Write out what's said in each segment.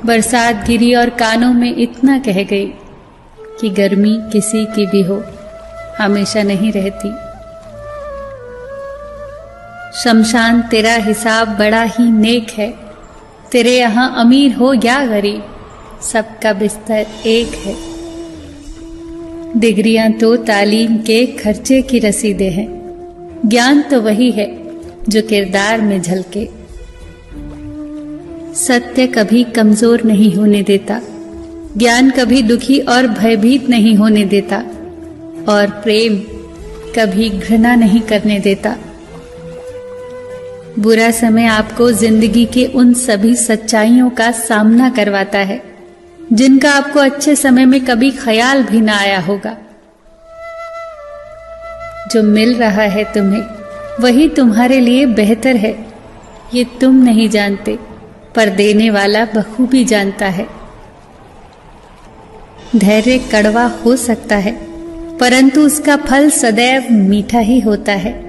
बरसात गिरी और कानों में इतना कह गई कि गर्मी किसी की भी हो, हमेशा नहीं रहती। शमशान तेरा हिसाब बड़ा ही नेक है, तेरे यहाँ अमीर हो या गरीब, सबका बिस्तर एक है। डिग्रियां तो तालीम के खर्चे की रसीदें हैं, ज्ञान तो वही है जो किरदार में झलके। सत्य कभी कमजोर नहीं होने देता, ज्ञान कभी दुखी और भयभीत नहीं होने देता, और प्रेम कभी घृणा नहीं करने देता। बुरा समय आपको जिंदगी के उन सभी सच्चाइयों का सामना करवाता है जिनका आपको अच्छे समय में कभी ख्याल भी ना आया होगा। जो मिल रहा है तुम्हें वही तुम्हारे लिए बेहतर है, ये तुम नहीं जानते, पर देने वाला बखूबी जानता है। धैर्य कड़वा हो सकता है, परंतु उसका फल सदैव मीठा ही होता है।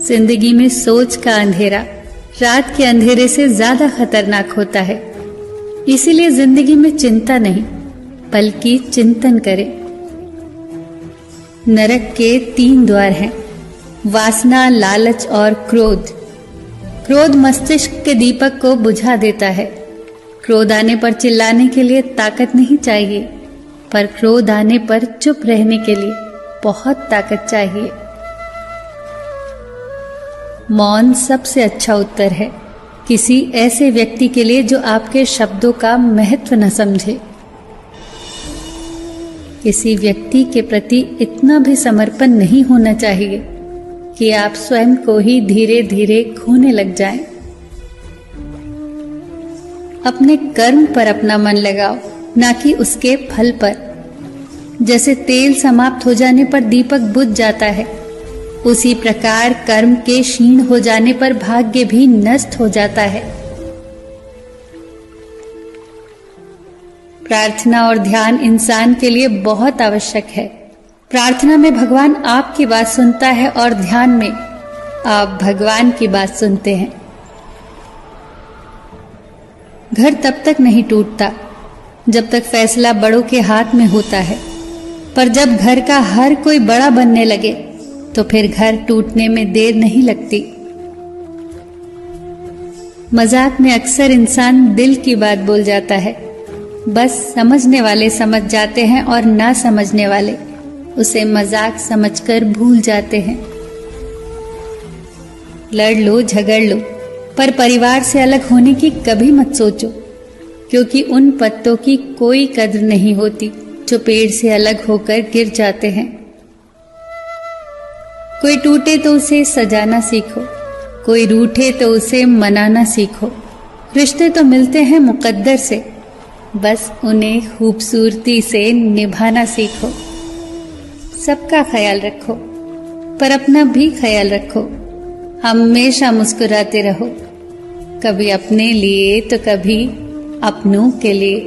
जिंदगी में सोच का अंधेरा रात के अंधेरे से ज्यादा खतरनाक होता है, इसीलिए जिंदगी में चिंता नहीं बल्कि चिंतन करें। नरक के 3 द्वार हैं, वासना, लालच और क्रोध। क्रोध मस्तिष्क के दीपक को बुझा देता है। क्रोध आने पर चिल्लाने के लिए ताकत नहीं चाहिए, पर क्रोध आने पर चुप रहने के लिए बहुत ताकत चाहिए। मौन सबसे अच्छा उत्तर है किसी ऐसे व्यक्ति के लिए जो आपके शब्दों का महत्व न समझे। किसी व्यक्ति के प्रति इतना भी समर्पण नहीं होना चाहिए कि आप स्वयं को ही धीरे धीरे खोने लग जाएं। अपने कर्म पर अपना मन लगाओ, ना कि उसके फल पर। जैसे तेल समाप्त हो जाने पर दीपक बुझ जाता है, उसी प्रकार कर्म के क्षीण हो जाने पर भाग्य भी नष्ट हो जाता है। प्रार्थना और ध्यान इंसान के लिए बहुत आवश्यक है। प्रार्थना में भगवान आपकी बात सुनता है और ध्यान में आप भगवान की बात सुनते हैं। घर तब तक नहीं टूटता जब तक फैसला बड़ों के हाथ में होता है, पर जब घर का हर कोई बड़ा बनने लगे तो फिर घर टूटने में देर नहीं लगती। मजाक में अक्सर इंसान दिल की बात बोल जाता है, बस समझने वाले समझ जाते हैं और ना समझने वाले उसे मजाक समझकर भूल जाते हैं। लड़ लो, झगड़ लो, पर परिवार से अलग होने की कभी मत सोचो, क्योंकि उन पत्तों की कोई कद्र नहीं होती जो पेड़ से अलग होकर गिर जाते हैं। कोई टूटे तो उसे सजाना सीखो, कोई रूठे तो उसे मनाना सीखो। रिश्ते तो मिलते हैं मुकद्दर से, बस उन्हें खूबसूरती से निभाना सीखो। सबका ख्याल रखो, पर अपना भी ख्याल रखो। हमेशा मुस्कुराते रहो, कभी अपने लिए तो कभी अपनों के लिए।